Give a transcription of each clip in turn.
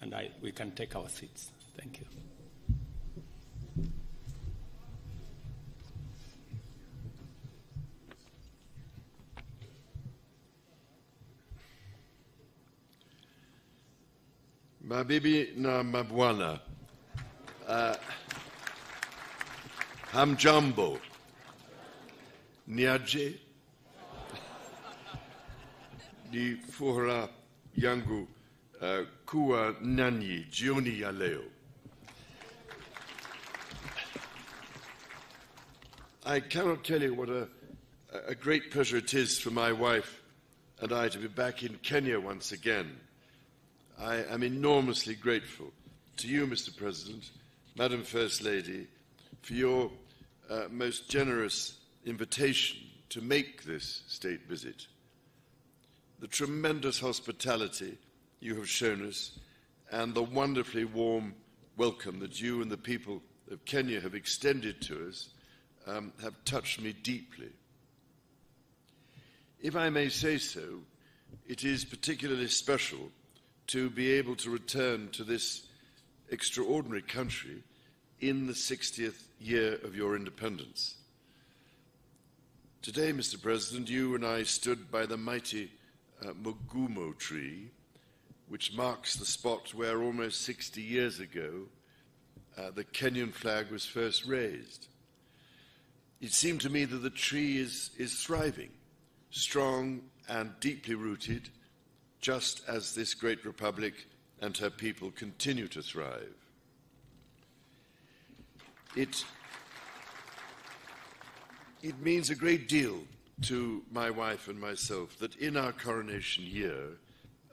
and we can take our seats. Thank you. Mabibi na mabwana, hamjambo, niaje, ni furaha yangu kuwa nanyi jioni ya leo. I cannot tell you what a great pleasure it is for my wife and I to be back in Kenya once again. I am enormously grateful to you, Mr. President, Madam First Lady, for your most generous invitation to make this state visit. The tremendous hospitality you have shown us and the wonderfully warm welcome that you and the people of Kenya have extended to us have touched me deeply. If I may say so, it is particularly special to be able to return to this extraordinary country in the 60th year of your independence. Today, Mr. President, you and I stood by the mighty Mugumo tree, which marks the spot where almost 60 years ago the Kenyan flag was first raised. It seemed to me that the tree is thriving, strong and deeply rooted, just as this great republic and her people continue to thrive. It means a great deal to my wife and myself that in our coronation year,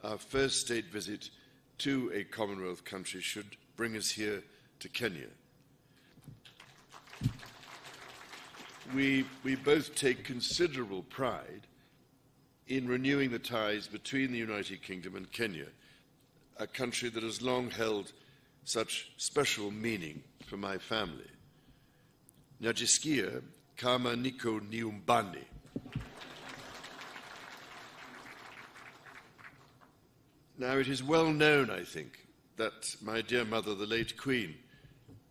our first state visit to a Commonwealth country should bring us here to Kenya. We both take considerable pride in renewing the ties between the United Kingdom and Kenya, a country that has long held such special meaning for my family. Najisikia kama niko nyumbani. Now, it is well known, I think, that my dear mother, the late Queen,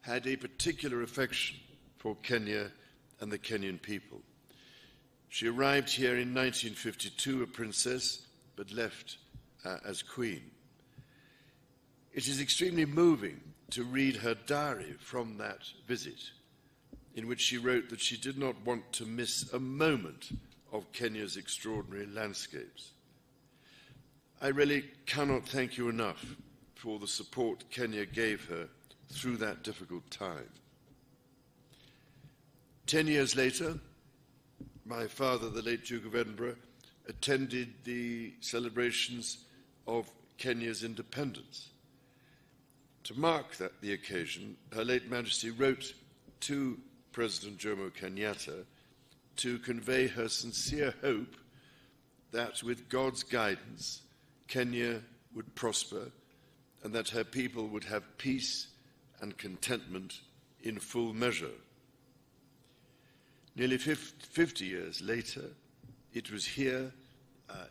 had a particular affection for Kenya and the Kenyan people. She arrived here in 1952 a princess, but left as queen. It is extremely moving to read her diary from that visit, in which she wrote that she did not want to miss a moment of Kenya's extraordinary landscapes. I really cannot thank you enough for the support Kenya gave her through that difficult time. 10 years later, my father, the late Duke of Edinburgh, attended the celebrations of Kenya's independence. To mark the occasion, Her late Majesty wrote to President Jomo Kenyatta to convey her sincere hope that with God's guidance, Kenya would prosper and that her people would have peace and contentment in full measure. Nearly 50 years later, it was here,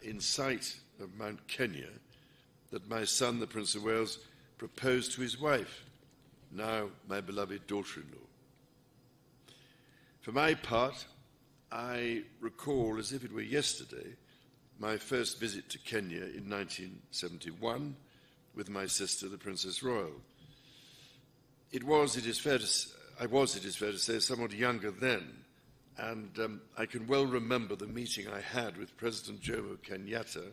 in sight of Mount Kenya, that my son, the Prince of Wales, proposed to his wife, now my beloved daughter-in-law. For my part, I recall, as if it were yesterday, my first visit to Kenya in 1971 with my sister, the Princess Royal. It is fair to say, somewhat younger then, and I can well remember the meeting I had with President Jomo Kenyatta,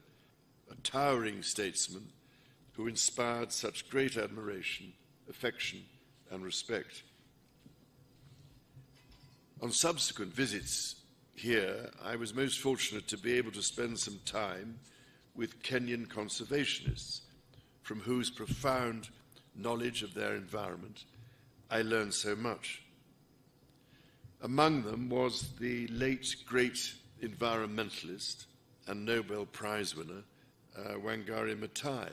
a towering statesman who inspired such great admiration, affection, and respect. On subsequent visits here, I was most fortunate to be able to spend some time with Kenyan conservationists, from whose profound knowledge of their environment I learned so much. Among them was the late great environmentalist and Nobel Prize winner, Wangari Maathai,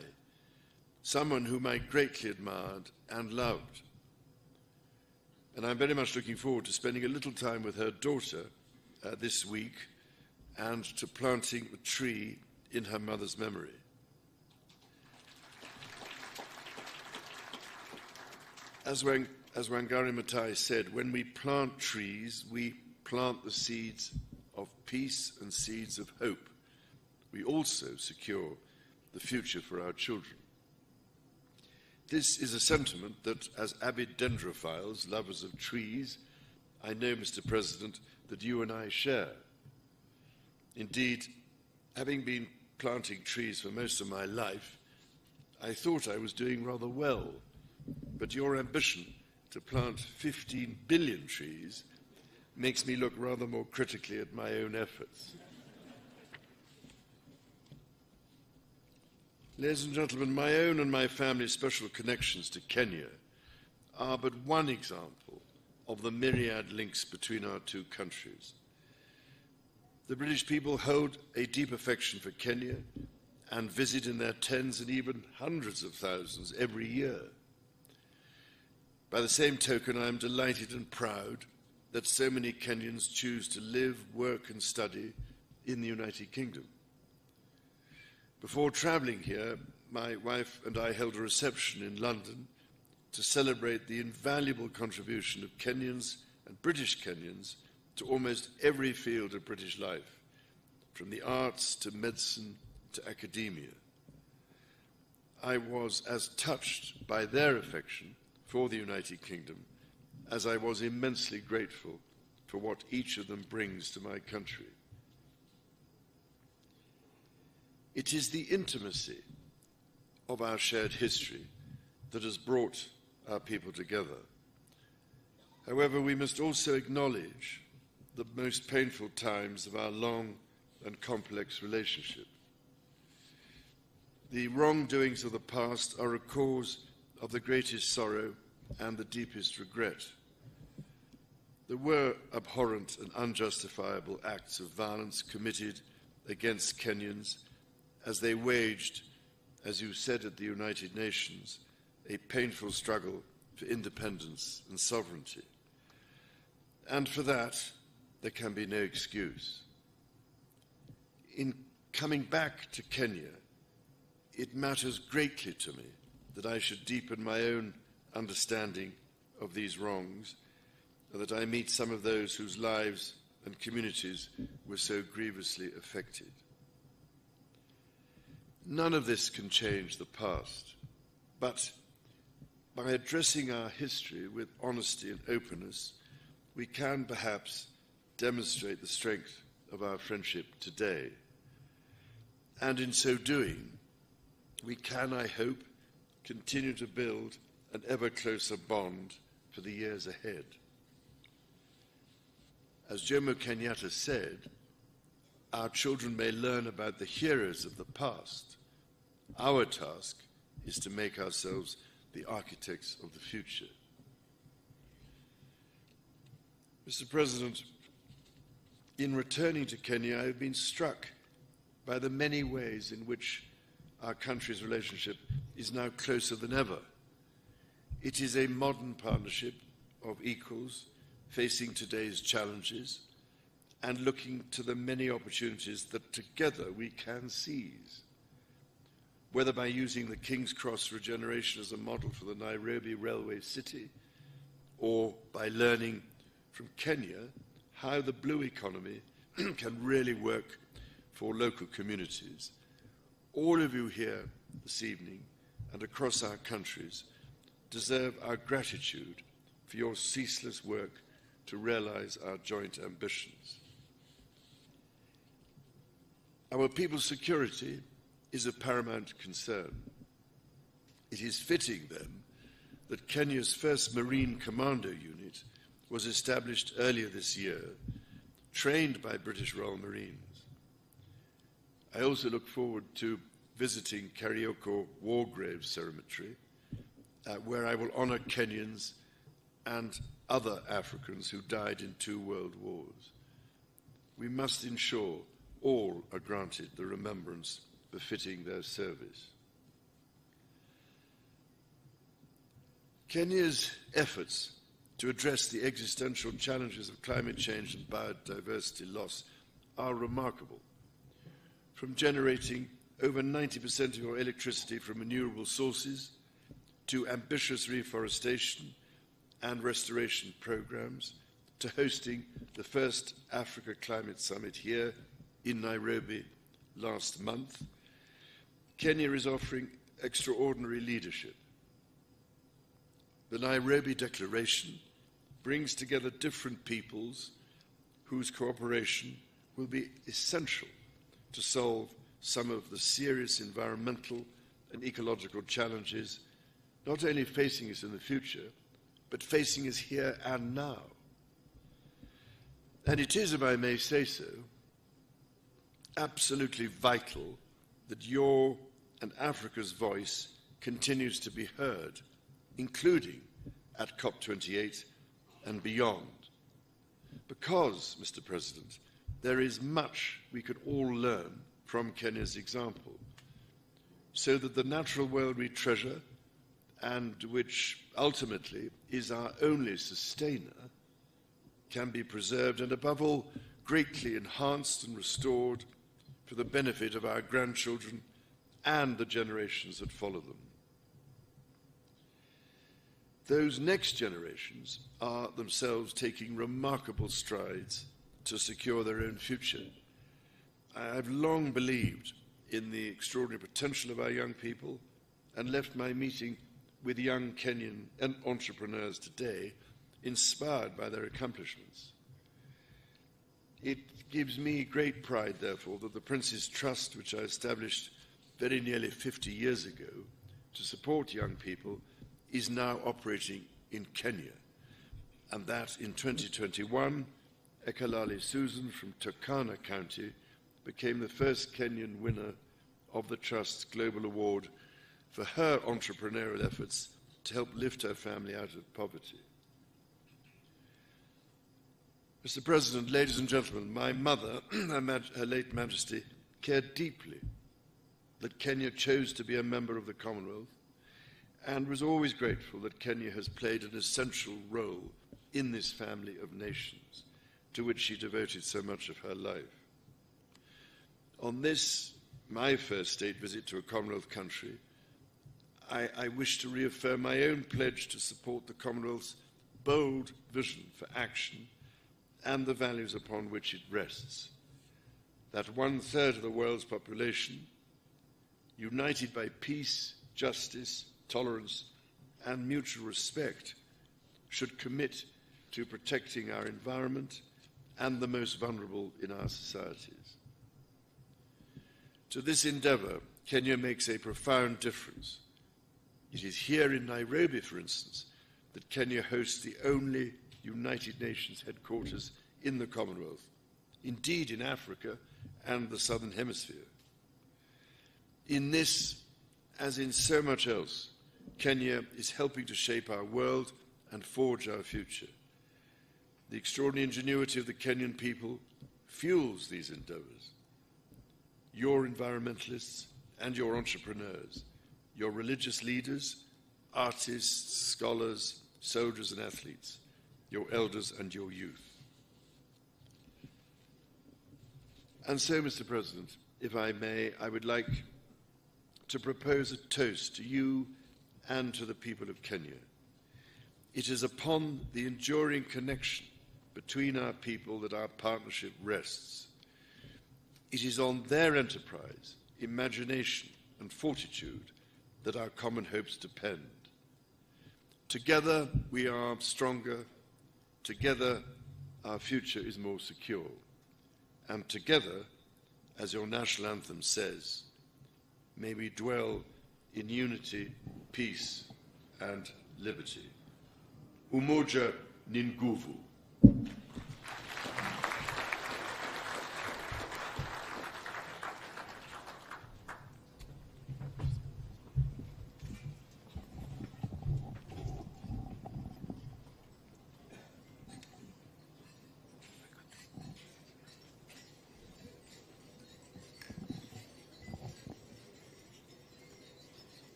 someone whom I greatly admired and loved. And I'm very much looking forward to spending a little time with her daughter this week and to planting a tree in her mother's memory. As Wangari Maathai said, when we plant trees, we plant the seeds of peace and seeds of hope. We also secure the future for our children. This is a sentiment that, as avid dendrophiles, lovers of trees, I know, Mr. President, that you and I share. Indeed, having been planting trees for most of my life, I thought I was doing rather well. But your ambition to plant 15 billion trees makes me look rather more critically at my own efforts. Ladies and gentlemen, my own and my family's special connections to Kenya are but one example of the myriad links between our two countries. The British people hold a deep affection for Kenya and visit in their tens and even hundreds of thousands every year. By the same token, I am delighted and proud that so many Kenyans choose to live, work and study in the United Kingdom. Before travelling here, my wife and I held a reception in London to celebrate the invaluable contribution of Kenyans and British Kenyans to almost every field of British life, from the arts to medicine to academia. I was as touched by their affection for the United Kingdom as I was immensely grateful for what each of them brings to my country. It is the intimacy of our shared history that has brought our people together. However, we must also acknowledge the most painful times of our long and complex relationship. The wrongdoings of the past are a cause of the greatest sorrow and the deepest regret. There were abhorrent and unjustifiable acts of violence committed against Kenyans as they waged, as you said at the United Nations, a painful struggle for independence and sovereignty. And for that, there can be no excuse. In coming back to Kenya, it matters greatly to me that I should deepen my own understanding of these wrongs, and that I meet some of those whose lives and communities were so grievously affected. None of this can change the past, but by addressing our history with honesty and openness, we can perhaps demonstrate the strength of our friendship today. And in so doing, we can, I hope, continue to build an ever closer bond for the years ahead. As Jomo Kenyatta said, our children may learn about the heroes of the past. Our task is to make ourselves the architects of the future. Mr. President, in returning to Kenya, I have been struck by the many ways in which our country's relationship is now closer than ever. It is a modern partnership of equals facing today's challenges and looking to the many opportunities that together we can seize. Whether by using the King's Cross regeneration as a model for the Nairobi railway city, or by learning from Kenya how the blue economy can really work for local communities, all of you here this evening and across our countries deserve our gratitude for your ceaseless work to realize our joint ambitions. Our people's security is a paramount concern. It is fitting, then, that Kenya's first Marine Commando Unit was established earlier this year, trained by British Royal Marines. I also look forward to visiting Karioko War Grave Cemetery, where I will honor Kenyans and other Africans who died in 2 world wars. We must ensure all are granted the remembrance befitting their service. Kenya's efforts to address the existential challenges of climate change and biodiversity loss are remarkable. From generating over 90% of your electricity from renewable sources, to ambitious reforestation and restoration programs, to hosting the first Africa Climate Summit here in Nairobi last month, Kenya is offering extraordinary leadership. The Nairobi Declaration brings together different peoples whose cooperation will be essential to solve some of the serious environmental and ecological challenges not only facing us in the future, but facing us here and now. And it is, if I may say so, absolutely vital that your and Africa's voice continues to be heard, including at COP28 and beyond. Because, Mr. President, there is much we could all learn from Kenya's example, so that the natural world we treasure, and which ultimately is our only sustainer, can be preserved and, above all, greatly enhanced and restored for the benefit of our grandchildren and the generations that follow them. Those next generations are themselves taking remarkable strides to secure their own future. I've long believed in the extraordinary potential of our young people and left my meeting with young Kenyan entrepreneurs today inspired by their accomplishments. It gives me great pride, therefore, that the Prince's Trust, which I established very nearly 50 years ago to support young people, is now operating in Kenya, and that in 2021, Ekalali Susan from Turkana County became the first Kenyan winner of the Trust's Global Award for her entrepreneurial efforts to help lift her family out of poverty. Mr. President, ladies and gentlemen, my mother, Her late Majesty, cared deeply that Kenya chose to be a member of the Commonwealth and was always grateful that Kenya has played an essential role in this family of nations to which she devoted so much of her life. On this, my first state visit to a Commonwealth country, I wish to reaffirm my own pledge to support the Commonwealth's bold vision for action and the values upon which it rests. That 1/3 of the world's population, united by peace, justice, tolerance, and mutual respect, should commit to protecting our environment and the most vulnerable in our societies. To this endeavor, Kenya makes a profound difference. It is here in Nairobi, for instance, that Kenya hosts the only United Nations headquarters in the Commonwealth, indeed in Africa and the Southern Hemisphere. In this, as in so much else, Kenya is helping to shape our world and forge our future. The extraordinary ingenuity of the Kenyan people fuels these endeavors. Your environmentalists and your entrepreneurs, your religious leaders, artists, scholars, soldiers and athletes, your elders and your youth. And so, Mr. President, if I may, I would like to propose a toast to you and to the people of Kenya. It is upon the enduring connection between our people that our partnership rests. It is on their enterprise, imagination, and fortitude that our common hopes depend. Together we are stronger, together our future is more secure, and together, as your national anthem says, may we dwell in unity, peace, and liberty. Umoja ni nguvu.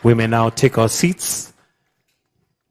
We may now take our seats.